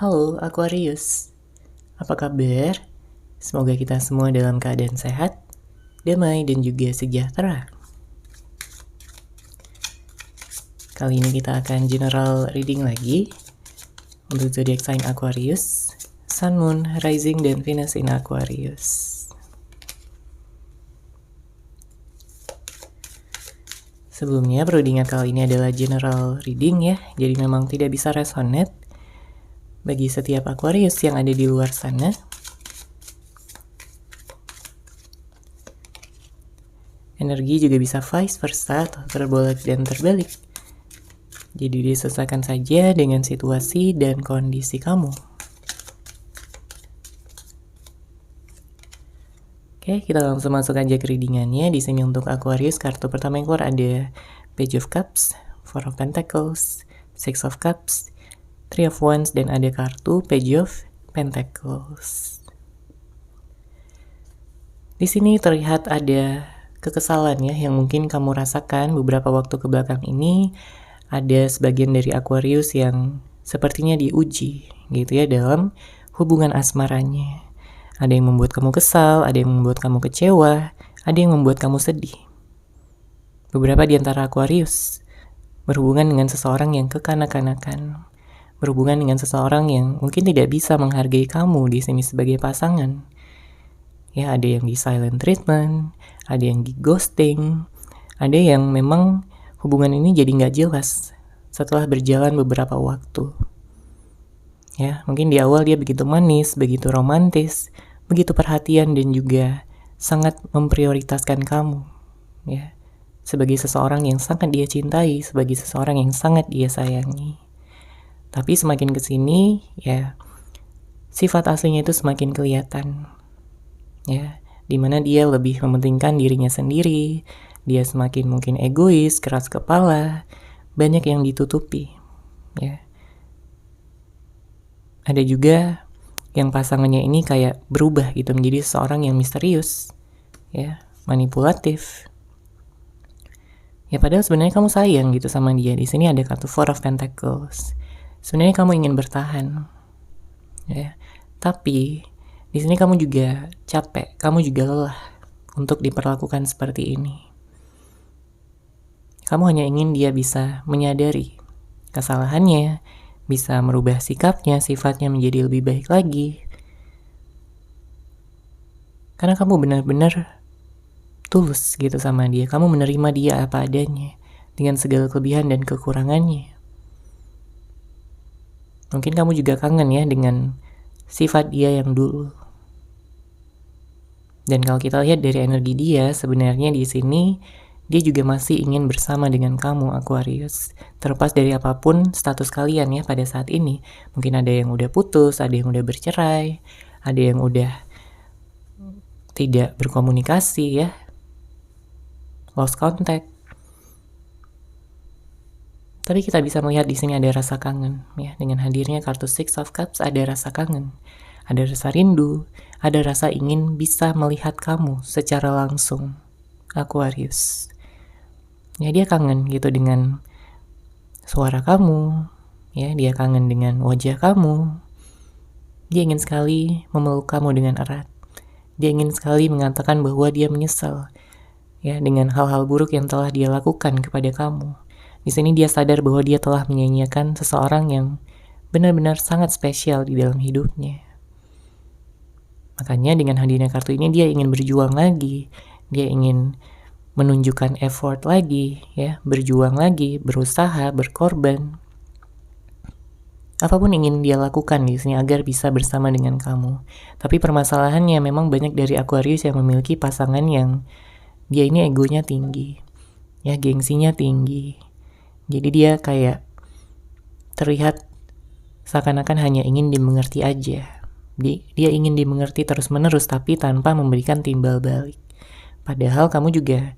Halo Aquarius, apa kabar? Semoga kita semua dalam keadaan sehat, damai, dan juga sejahtera. Kali ini kita akan general reading lagi untuk zodiac sign Aquarius, Sun, Moon, Rising, dan Venus in Aquarius. Sebelumnya perlu diingat kali ini adalah general reading ya, jadi memang tidak bisa resonate bagi setiap Aquarius yang ada di luar sana. Energi juga bisa vice versa atau terbolak dan terbalik. Jadi disesuaikan saja dengan situasi dan kondisi kamu. Oke, kita langsung masuk aja ke readingannya. Di sini untuk Aquarius, kartu pertama yang keluar ada Page of Cups, Four of Pentacles, Six of Cups, Three of Wands, dan ada kartu Page of Pentacles. Di sini terlihat ada kekesalan ya yang mungkin kamu rasakan beberapa waktu ke belakang ini. Ada sebagian dari Aquarius yang sepertinya diuji gitu ya dalam hubungan asmaranya. Ada yang membuat kamu kesal, ada yang membuat kamu kecewa, ada yang membuat kamu sedih. Beberapa di antara Aquarius berhubungan dengan seseorang yang kekanak-kanakan, berhubungan dengan seseorang yang mungkin tidak bisa menghargai kamu di sini sebagai pasangan. Ya, ada yang di silent treatment, ada yang di ghosting, ada yang memang hubungan ini jadi nggak jelas setelah berjalan beberapa waktu. Ya, mungkin di awal dia begitu manis, begitu romantis, begitu perhatian dan juga sangat memprioritaskan kamu. Ya, sebagai seseorang yang sangat dia cintai, sebagai seseorang yang sangat dia sayangi. Tapi semakin kesini, ya, sifat aslinya itu semakin kelihatan. Ya, dimana dia lebih mementingkan dirinya sendiri, dia semakin mungkin egois, keras kepala, banyak yang ditutupi. Ya. Ada juga yang pasangannya ini kayak berubah gitu menjadi seseorang yang misterius, ya, manipulatif. Ya padahal sebenarnya kamu sayang gitu sama dia. Di sini ada kartu Four of Pentacles. Sebenarnya kamu ingin bertahan, ya. Tapi di sini kamu juga capek, kamu juga lelah untuk diperlakukan seperti ini. Kamu hanya ingin dia bisa menyadari kesalahannya, bisa merubah sikapnya, sifatnya menjadi lebih baik lagi. Karena kamu benar-benar tulus gitu sama dia. Kamu menerima dia apa adanya, dengan segala kelebihan dan kekurangannya. Mungkin kamu juga kangen ya dengan sifat dia yang dulu. Dan kalau kita lihat dari energi dia, sebenarnya di sini dia juga masih ingin bersama dengan kamu, Aquarius. Terlepas dari apapun status kalian ya pada saat ini. Mungkin ada yang udah putus, ada yang udah bercerai, ada yang udah tidak berkomunikasi ya, lost contact. Tapi kita bisa melihat di sini ada rasa kangen ya. Dengan hadirnya kartu Six of Cups ada rasa kangen, ada rasa rindu, ada rasa ingin bisa melihat kamu secara langsung, Aquarius. Ya dia kangen gitu dengan suara kamu, ya dia kangen dengan wajah kamu. Dia ingin sekali memeluk kamu dengan erat. Dia ingin sekali mengatakan bahwa dia menyesal ya dengan hal-hal buruk yang telah dia lakukan kepada kamu. Di sini dia sadar bahwa dia telah menyanyiakan seseorang yang benar-benar sangat spesial di dalam hidupnya. Makanya dengan hadirnya kartu ini dia ingin berjuang lagi, dia ingin menunjukkan effort lagi, ya, berjuang lagi, berusaha, berkorban. Apapun ingin dia lakukan di sini agar bisa bersama dengan kamu. Tapi permasalahannya memang banyak dari Aquarius yang memiliki pasangan yang dia ini egonya tinggi, ya, gengsinya tinggi. Jadi dia kayak terlihat seakan-akan hanya ingin dimengerti aja. Dia ingin dimengerti terus-menerus tapi tanpa memberikan timbal balik. Padahal kamu juga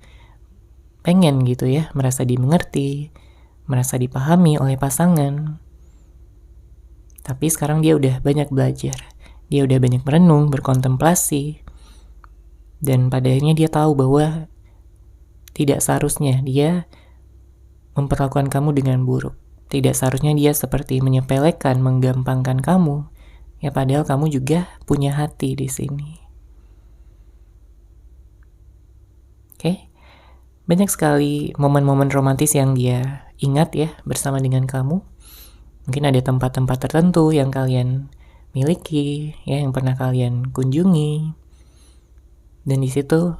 pengen gitu ya, merasa dimengerti, merasa dipahami oleh pasangan. Tapi sekarang dia udah banyak belajar. Dia udah banyak merenung, berkontemplasi. Dan pada akhirnya dia tahu bahwa tidak seharusnya dia memperlakukan kamu dengan buruk. Tidak seharusnya dia seperti menyepelekan, menggampangkan kamu. Ya padahal kamu juga punya hati di sini. Oke? Banyak sekali momen-momen romantis yang dia ingat ya bersama dengan kamu. Mungkin ada tempat-tempat tertentu yang kalian miliki, ya, yang pernah kalian kunjungi. Dan di situ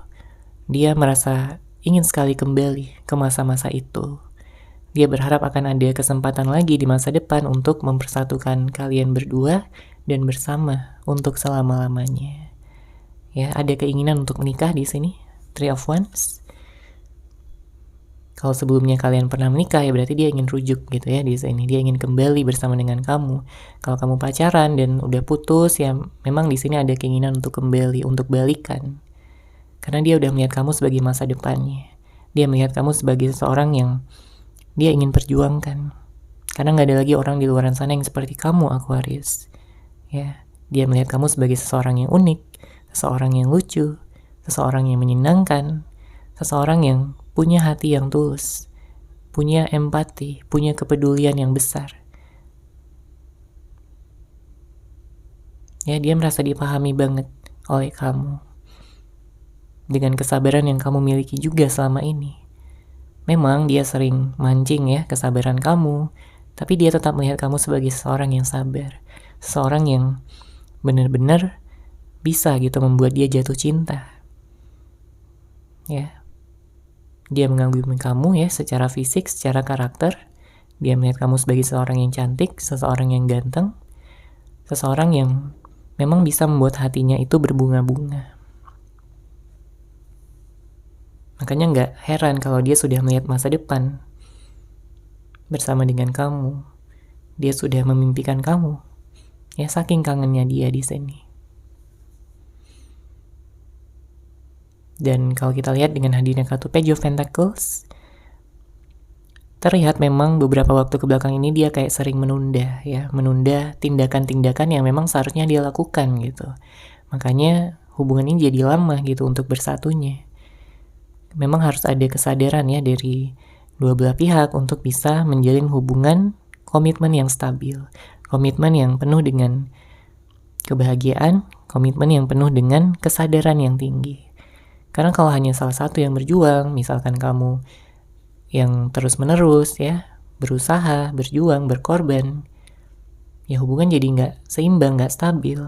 dia merasa ingin sekali kembali ke masa-masa itu. Dia berharap akan ada kesempatan lagi di masa depan untuk mempersatukan kalian berdua dan bersama untuk selama-lamanya. Ya, ada keinginan untuk menikah di sini. Three of Wands. Kalau sebelumnya kalian pernah menikah, ya berarti dia ingin rujuk gitu ya di sini. Dia ingin kembali bersama dengan kamu. Kalau kamu pacaran dan udah putus, ya memang di sini ada keinginan untuk kembali, untuk balikan. Karena dia udah melihat kamu sebagai masa depannya. Dia melihat kamu sebagai seseorang yang dia ingin perjuangkan. Karena nggak ada lagi orang di luar sana yang seperti kamu, Aquarius. Ya, dia melihat kamu sebagai seseorang yang unik, seseorang yang lucu, seseorang yang menyenangkan, seseorang yang punya hati yang tulus, punya empati, punya kepedulian yang besar. Ya, dia merasa dipahami banget oleh kamu. Dengan kesabaran yang kamu miliki juga selama ini. Memang dia sering mancing ya kesabaran kamu, tapi dia tetap melihat kamu sebagai seseorang yang sabar. Seseorang yang benar-benar bisa gitu membuat dia jatuh cinta. Ya. Dia mengagumi kamu ya secara fisik, secara karakter. Dia melihat kamu sebagai seseorang yang cantik, seseorang yang ganteng, seseorang yang memang bisa membuat hatinya itu berbunga-bunga. Makanya gak heran kalau dia sudah melihat masa depan bersama dengan kamu. Dia sudah memimpikan kamu. Ya, saking kangennya dia di sini. Dan kalau kita lihat dengan hadirnya kartu Page of Pentacles, terlihat memang beberapa waktu kebelakang ini dia kayak sering menunda ya, menunda tindakan-tindakan yang memang seharusnya dia lakukan gitu. Makanya hubungan ini jadi lama gitu untuk bersatunya. Memang harus ada kesadaran ya dari dua belah pihak untuk bisa menjalin hubungan komitmen yang stabil, komitmen yang penuh dengan kebahagiaan, komitmen yang penuh dengan kesadaran yang tinggi. Karena kalau hanya salah satu yang berjuang, misalkan kamu yang terus-menerus ya, berusaha, berjuang, berkorban, ya hubungan jadi nggak seimbang, nggak stabil.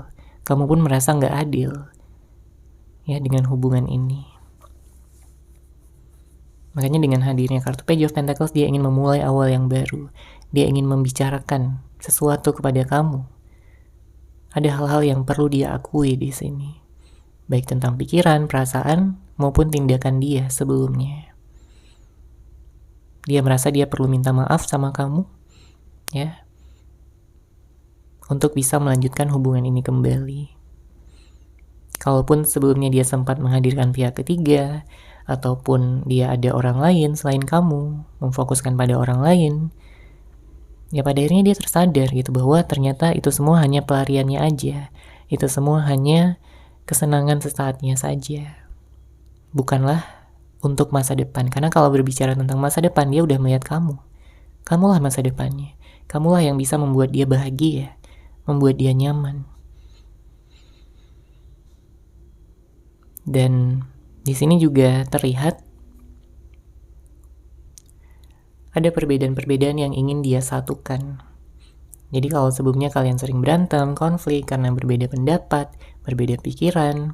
Kamu pun merasa nggak adil ya dengan hubungan ini. Makanya dengan hadirnya kartu Page of Pentacles, dia ingin memulai awal yang baru. Dia ingin membicarakan sesuatu kepada kamu. Ada hal-hal yang perlu dia akui di sini. Baik tentang pikiran, perasaan, maupun tindakan dia sebelumnya. Dia merasa dia perlu minta maaf sama kamu, ya, untuk bisa melanjutkan hubungan ini kembali. Kalaupun sebelumnya dia sempat menghadirkan pihak ketiga, ataupun dia ada orang lain selain kamu, memfokuskan pada orang lain, ya pada akhirnya dia tersadar gitu bahwa ternyata itu semua hanya pelariannya aja. Itu semua hanya kesenangan sesaatnya saja, bukanlah untuk masa depan. Karena kalau berbicara tentang masa depan, dia udah melihat kamu. Kamulah masa depannya. Kamulah yang bisa membuat dia bahagia, membuat dia nyaman. Dan di sini juga terlihat ada perbedaan-perbedaan yang ingin dia satukan. Jadi kalau sebelumnya kalian sering berantem, konflik karena berbeda pendapat, berbeda pikiran,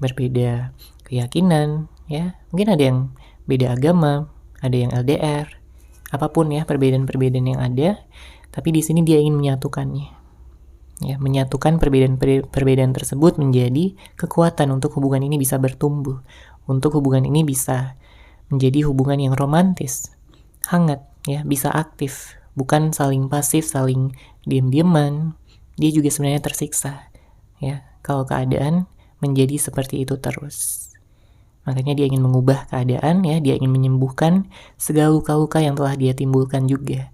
berbeda keyakinan, ya mungkin ada yang beda agama, ada yang LDR, apapun ya perbedaan-perbedaan yang ada, tapi di sini dia ingin menyatukannya, ya menyatukan perbedaan tersebut menjadi kekuatan untuk hubungan ini bisa bertumbuh, untuk hubungan ini bisa menjadi hubungan yang romantis, hangat, ya bisa aktif, bukan saling pasif, saling diam-diaman. Dia juga sebenarnya tersiksa, ya kalau keadaan menjadi seperti itu terus. Makanya dia ingin mengubah keadaan ya, dia ingin menyembuhkan segala luka-luka yang telah dia timbulkan juga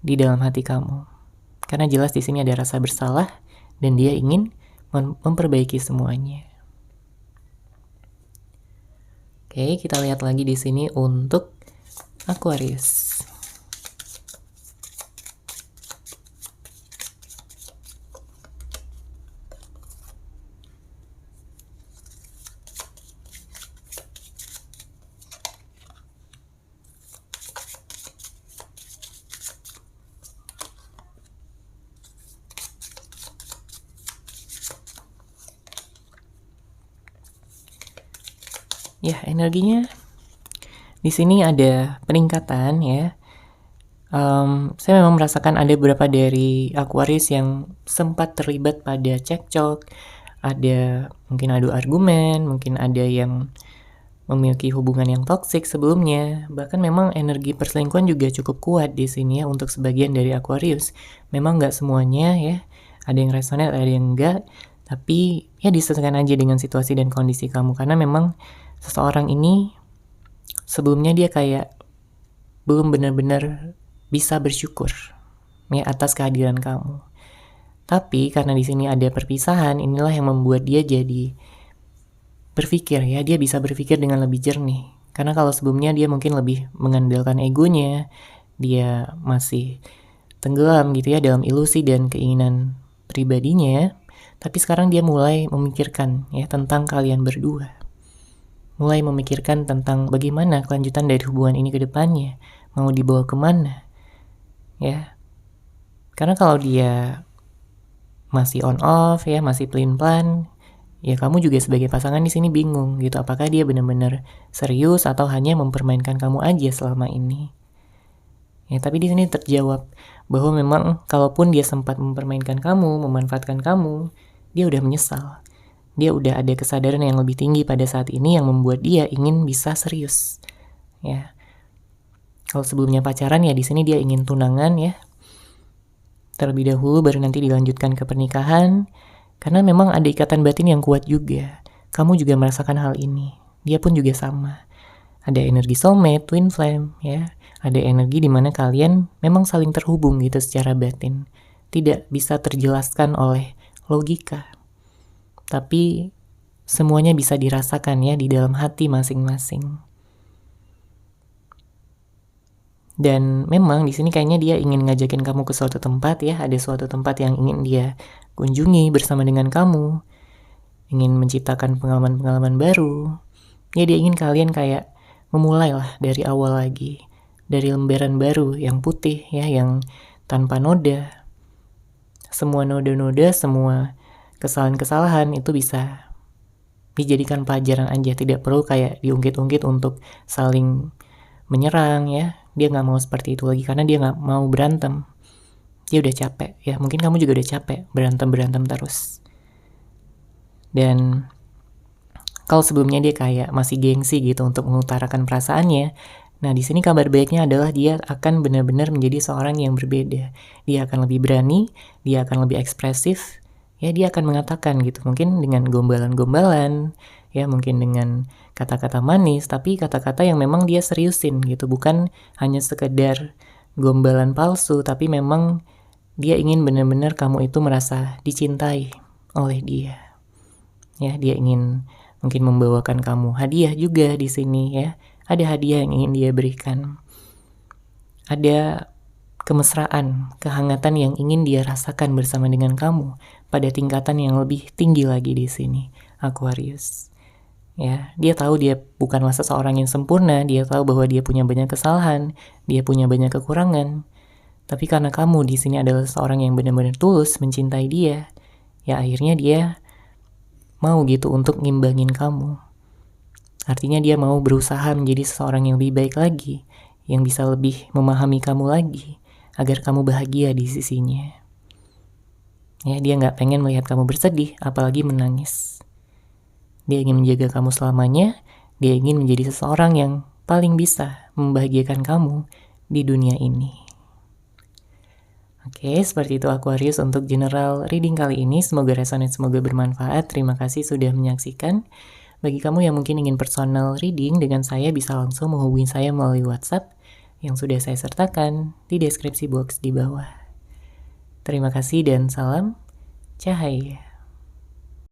di dalam hati kamu. Karena jelas di sini ada rasa bersalah dan dia ingin memperbaiki semuanya. Oke, kita lihat lagi di sini untuk Aquarius. Ya, energinya di sini ada peningkatan ya. Saya memang merasakan ada beberapa dari Aquarius yang sempat terlibat pada cekcok, ada mungkin adu argumen, mungkin ada yang memiliki hubungan yang toksik sebelumnya. Bahkan memang energi perselingkuhan juga cukup kuat di sini ya untuk sebagian dari Aquarius. Memang nggak semuanya ya, ada yang resonate, ada yang enggak. Tapi ya disesuaikan aja dengan situasi dan kondisi kamu. Karena memang seseorang ini sebelumnya dia kayak belum benar-benar bisa bersyukur ya atas kehadiran kamu. Tapi karena di sini ada perpisahan, inilah yang membuat dia jadi berpikir ya, dia bisa berpikir dengan lebih jernih. Karena kalau sebelumnya dia mungkin lebih mengandalkan egonya, dia masih tenggelam gitu ya dalam ilusi dan keinginan pribadinya. Tapi sekarang dia mulai memikirkan ya tentang kalian berdua. Mulai memikirkan tentang bagaimana kelanjutan dari hubungan ini ke depannya. Mau dibawa kemana. Ya, karena kalau dia masih on off ya, masih pelin-pelan, ya kamu juga sebagai pasangan di sini bingung gitu, apakah dia benar-benar serius atau hanya mempermainkan kamu aja selama ini. Ya, tapi di sini terjawab bahwa memang kalaupun dia sempat mempermainkan kamu, memanfaatkan kamu, dia udah menyesal. Dia udah ada kesadaran yang lebih tinggi pada saat ini yang membuat dia ingin bisa serius. Ya. Kalau sebelumnya pacaran ya di sini dia ingin tunangan ya. Terlebih dahulu baru nanti dilanjutkan ke pernikahan. Karena memang ada ikatan batin yang kuat juga. Kamu juga merasakan hal ini. Dia pun juga sama. Ada energi soulmate, twin flame ya. Ada energi di mana kalian memang saling terhubung gitu secara batin. Tidak bisa terjelaskan oleh logika. Tapi semuanya bisa dirasakan ya di dalam hati masing-masing. Dan memang di sini kayaknya dia ingin ngajakin kamu ke suatu tempat ya, ada suatu tempat yang ingin dia kunjungi bersama dengan kamu, ingin menciptakan pengalaman-pengalaman baru. Ya dia ingin kalian kayak memulai lah dari awal lagi, dari lembaran baru yang putih ya, yang tanpa noda. Semua noda-noda, semua kesalahan-kesalahan itu bisa dijadikan pelajaran aja, tidak perlu kayak diungkit-ungkit untuk saling menyerang ya. Dia gak mau seperti itu lagi karena dia gak mau berantem. Dia udah capek ya, mungkin kamu juga udah capek berantem terus. Dan kalau sebelumnya dia kayak masih gengsi gitu untuk mengutarakan perasaannya, nah di sini kabar baiknya adalah dia akan benar-benar menjadi seorang yang berbeda. Dia akan lebih berani, dia akan lebih ekspresif, ya dia akan mengatakan gitu, mungkin dengan gombalan-gombalan, ya mungkin dengan kata-kata manis, tapi kata-kata yang memang dia seriusin gitu, bukan hanya sekedar gombalan palsu, tapi memang dia ingin benar-benar kamu itu merasa dicintai oleh dia. Ya, dia ingin mungkin membawakan kamu hadiah juga di sini ya. Ada hadiah yang ingin dia berikan. Ada kemesraan, kehangatan yang ingin dia rasakan bersama dengan kamu pada tingkatan yang lebih tinggi lagi di sini, Aquarius. Ya, dia tahu dia bukanlah seseorang yang sempurna, dia tahu bahwa dia punya banyak kesalahan, dia punya banyak kekurangan. Tapi karena kamu di sini adalah seorang yang benar-benar tulus mencintai dia, ya akhirnya dia mau gitu untuk ngimbangin kamu. Artinya dia mau berusaha menjadi seseorang yang lebih baik lagi, yang bisa lebih memahami kamu lagi, agar kamu bahagia di sisinya. Ya, dia gak pengen melihat kamu bersedih, apalagi menangis. Dia ingin menjaga kamu selamanya, dia ingin menjadi seseorang yang paling bisa membahagiakan kamu di dunia ini. Oke, seperti itu Aquarius untuk general reading kali ini. Semoga resonate, semoga bermanfaat. Terima kasih sudah menyaksikan. Bagi kamu yang mungkin ingin personal reading dengan saya, bisa langsung menghubungi saya melalui WhatsApp yang sudah saya sertakan di deskripsi box di bawah. Terima kasih dan salam cahaya.